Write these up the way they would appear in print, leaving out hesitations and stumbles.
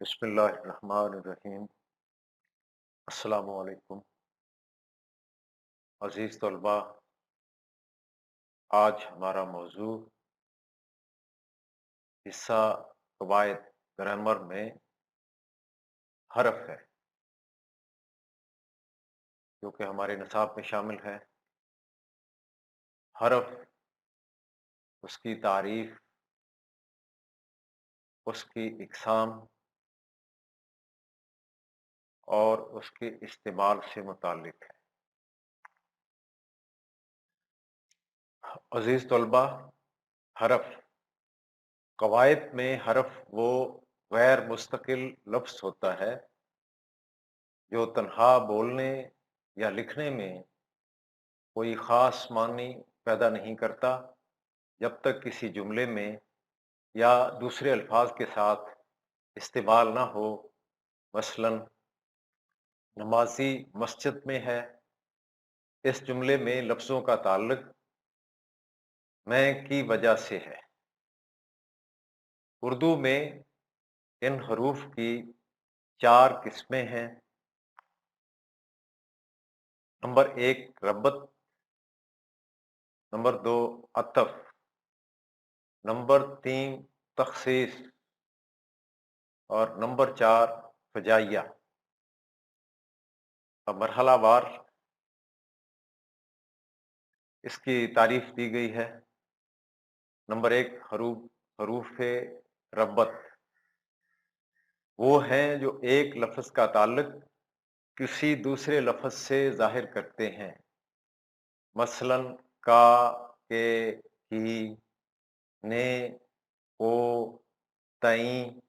بسم اللہ الرحمن الرحیم۔ السلام علیکم عزیز طلبہ، آج ہمارا موضوع حصہ قواعد گرامر میں حرف ہے، جو کہ ہمارے نصاب میں شامل ہے۔ حرف، اس کی تعریف، اس کی اقسام اور اس کے استعمال سے متعلق ہے۔ عزیز طلبہ، حرف، قواعد میں حرف وہ غیر مستقل لفظ ہوتا ہے جو تنہا بولنے یا لکھنے میں کوئی خاص معنی پیدا نہیں کرتا جب تک کسی جملے میں یا دوسرے الفاظ کے ساتھ استعمال نہ ہو۔ مثلا نمازی مسجد میں ہے، اس جملے میں لفظوں کا تعلق میں کی وجہ سے ہے۔ اردو میں ان حروف کی 4 قسمیں ہیں۔ نمبر 1 ربط، نمبر 2 عطف، نمبر 3 تخصیص اور نمبر 4 فجائیہ۔ اب مرحلہ وار اس کی تعریف دی گئی ہے۔ نمبر 1 حروف ربط، وہ ہیں جو ایک لفظ کا تعلق کسی دوسرے لفظ سے ظاہر کرتے ہیں۔ مثلا کا، کے، کی، نے، کو، تئیں،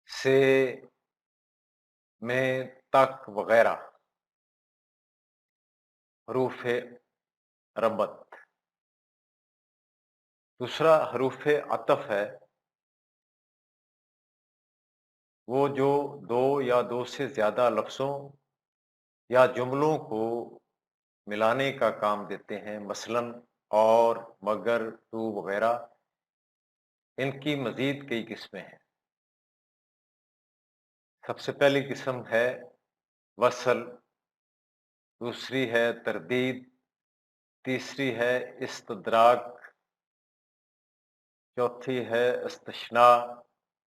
سے، میں، تک وغیرہ حروف ربط۔ دوسرا حروف عطف ہے، وہ جو 2 یا 2 سے زیادہ لفظوں یا جملوں کو ملانے کا کام دیتے ہیں۔ مثلا اور، مگر، تو وغیرہ۔ ان کی مزید کئی قسمیں ہیں۔ سب سے پہلی قسم ہے وصل، دوسری ہے تردید، تیسری ہے استدراک، چوتھی ہے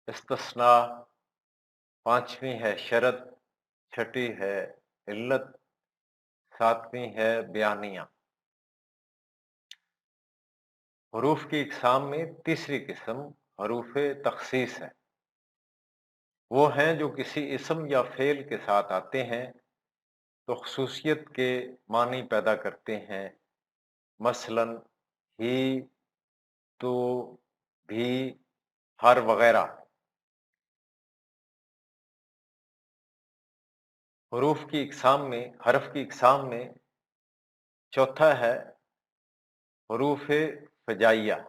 استثناء، پانچویں ہے شرط، چھٹی ہے علت، ساتویں ہے بیانیہ۔ حروف کی اقسام میں تیسری قسم حروف تخصیص ہے۔ وہ ہیں جو کسی اسم یا فعل کے ساتھ آتے ہیں تو خصوصیت کے معنی پیدا کرتے ہیں۔ مثلا ہی، تو، بھی، ہر وغیرہ۔ حرف کی اقسام میں چوتھا ہے حروف فجائیہ۔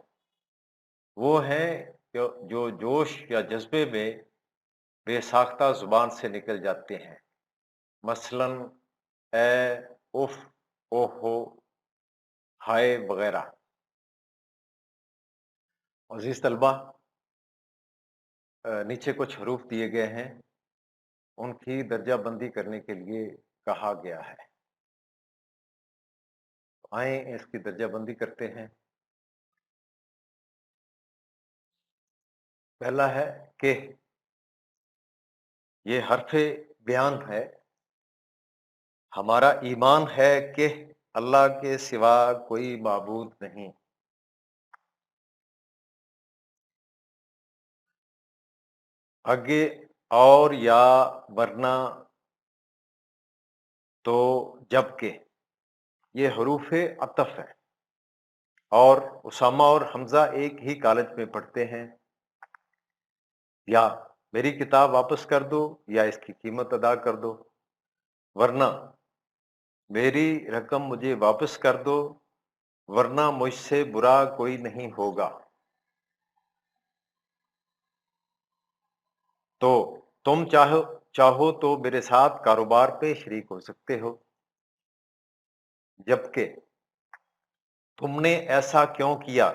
وہ ہیں جو جوش یا جذبے میں بے ساختہ زبان سے نکل جاتے ہیں۔ مثلا اے، اف، اوہو، ہائے وغیرہ۔ عزیز طلبہ، نیچے کچھ حروف دیے گئے ہیں، ان کی درجہ بندی کرنے کے لیے کہا گیا ہے۔ آئیں اس کی درجہ بندی کرتے ہیں۔ پہلا ہے کہ، یہ حرف بیان ہے۔ ہمارا ایمان ہے کہ اللہ کے سوا کوئی معبود نہیں۔ آگے اور، یا، ورنہ، تو، جب کہ، یہ حروف عطف ہے اور اسامہ اور حمزہ ایک ہی کالج میں پڑھتے ہیں۔ یا میری کتاب واپس کر دو یا اس کی قیمت ادا کر دو، ورنہ میری رقم مجھے واپس کر دو، ورنہ مجھ سے برا کوئی نہیں ہوگا۔ تو تم چاہو تو میرے ساتھ کاروبار پہ شریک ہو سکتے ہو۔ جبکہ تم نے ایسا کیوں کیا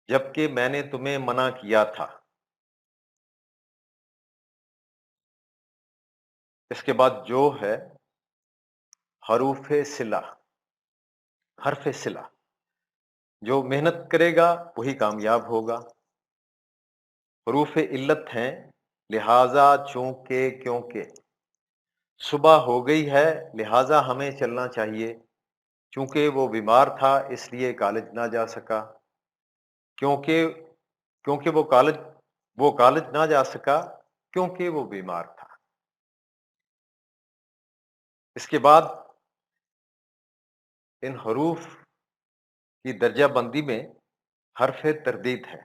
جبکہ میں نے تمہیں منع کیا تھا۔ اس کے بعد جو ہے حروف صلہ، حرف صلہ، جو محنت کرے گا وہی کامیاب ہوگا۔ حروف علت ہیں، لہذا چونکہ کیونکہ، صبح ہو گئی ہے لہذا ہمیں چلنا چاہیے، چونکہ وہ بیمار تھا اس لیے کالج نہ جا سکا، کیونکہ کیونکہ وہ کالج نہ جا سکا کیونکہ وہ بیمار تھا۔ اس کے بعد ان حروف کی درجہ بندی میں حرف تردید ہے۔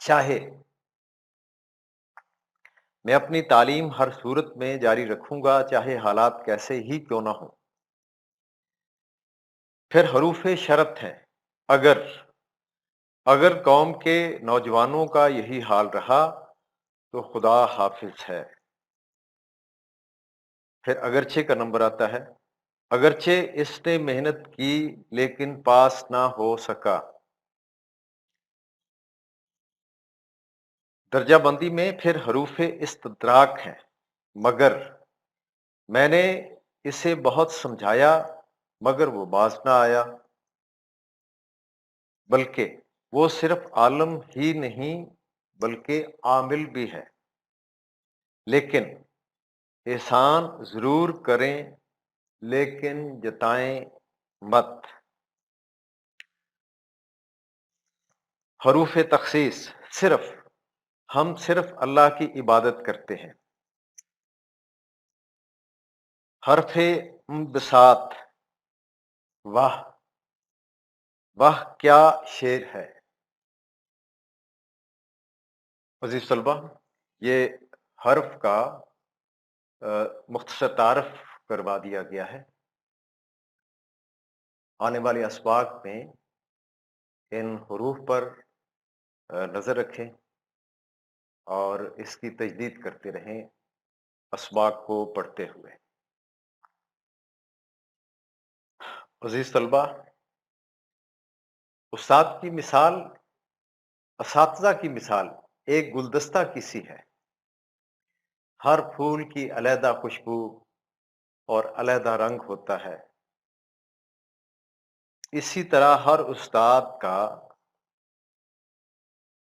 چاہے میں اپنی تعلیم ہر صورت میں جاری رکھوں گا، چاہے حالات کیسے ہی کیوں نہ ہوں۔ پھر حروف شرط ہیں، اگر قوم کے نوجوانوں کا یہی حال رہا تو خدا حافظ ہے۔ پھر اگرچہ کا نمبر آتا ہے، اگرچہ اس نے محنت کی لیکن پاس نہ ہو سکا۔ درجہ بندی میں پھر حروف استدراک ہیں، مگر میں نے اسے بہت سمجھایا مگر وہ باز نہ آیا، بلکہ وہ صرف عالم ہی نہیں بلکہ عامل بھی ہے، لیکن احسان ضرور کریں لیکن جتائیں مت۔ حروف تخصیص، ہم صرف اللہ کی عبادت کرتے ہیں۔ حرف انبساط، واہ واہ کیا شعر ہے۔ عزیز طلبہ، یہ حرف کا مختصر تعارف کروا دیا گیا ہے۔ آنے والے اسباق میں ان حروف پر نظر رکھیں اور اس کی تجدید کرتے رہیں اسباق کو پڑھتے ہوئے۔ عزیز طلبہ، اساتذہ کی مثال ایک گلدستہ کی سی ہے۔ ہر پھول کی علیحدہ خوشبو اور علیحدہ رنگ ہوتا ہے، اسی طرح ہر استاد کا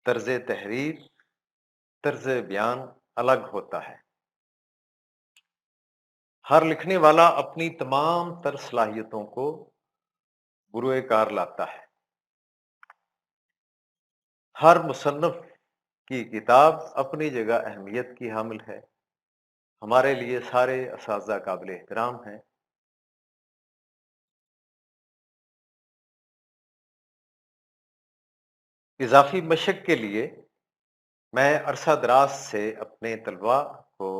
طرز تحریر، طرز بیان الگ ہوتا ہے۔ ہر لکھنے والا اپنی تمام تر صلاحیتوں کو بروئے کار لاتا ہے۔ ہر مصنف کی کتاب اپنی جگہ اہمیت کی حامل ہے۔ ہمارے لیے سارے اساتذہ قابل احترام ہیں۔ اضافی مشق کے لیے میں عرصہ دراز سے اپنے طلباء کو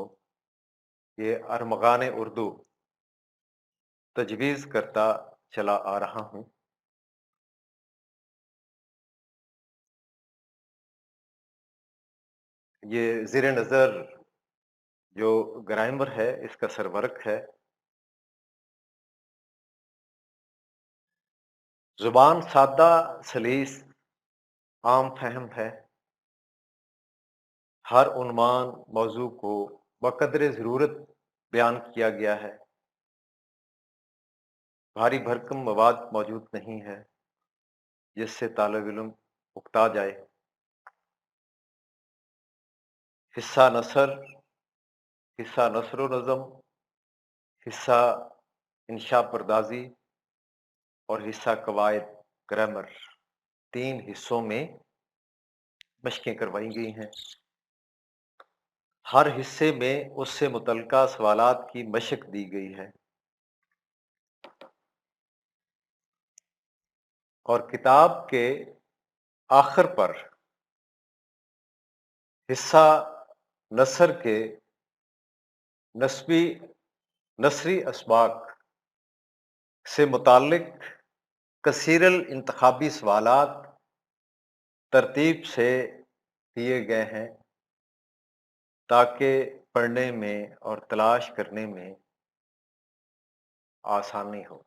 یہ ارمغان اردو تجویز کرتا چلا آ رہا ہوں۔ یہ زیر نظر جو گرامر ہے اس کا سرورق ہے۔ زبان سادہ، سلیس، عام فہم ہے۔ ہر عنوان موضوع کو بقدر ضرورت بیان کیا گیا ہے۔ بھاری بھرکم مواد موجود نہیں ہے جس سے طالب علم اکتا جائے۔ حصہ نثر و نظم، حصہ انشاء پردازی اور حصہ قواعد گرامر، 3 حصوں میں مشقیں کروائی گئی ہیں۔ ہر حصے میں اس سے متعلقہ سوالات کی مشق دی گئی ہے، اور کتاب کے آخر پر حصہ نثر کے نثری اسباق سے متعلق کثیر الانتخابی سوالات ترتیب سے دیے گئے ہیں تاکہ پڑھنے میں اور تلاش کرنے میں آسانی ہو۔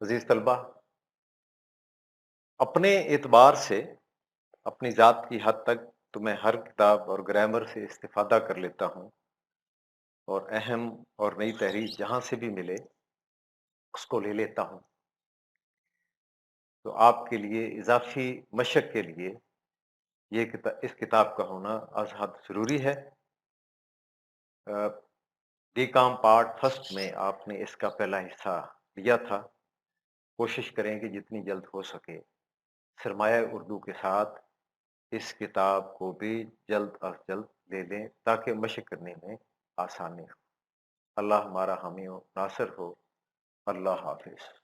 عزیز طلبہ، اپنے اعتبار سے اپنی ذات کی حد تک تو میں ہر کتاب اور گرامر سے استفادہ کر لیتا ہوں، اور اہم اور نئی تحریر جہاں سے بھی ملے اس کو لے لیتا ہوں۔ تو آپ کے لیے اضافی مشق کے لیے اس کتاب کا ہونا از حد ضروری ہے۔ ڈی کام پارٹ فرسٹ میں آپ نے اس کا پہلا حصہ لیا تھا۔ کوشش کریں کہ جتنی جلد ہو سکے سرمایہ اردو کے ساتھ اس کتاب کو بھی جلد از جلد لے لیں تاکہ مشق کرنے میں آسانی ہو۔ اللہ ہمارا حامی و ناصر ہو۔ اللہ حافظ۔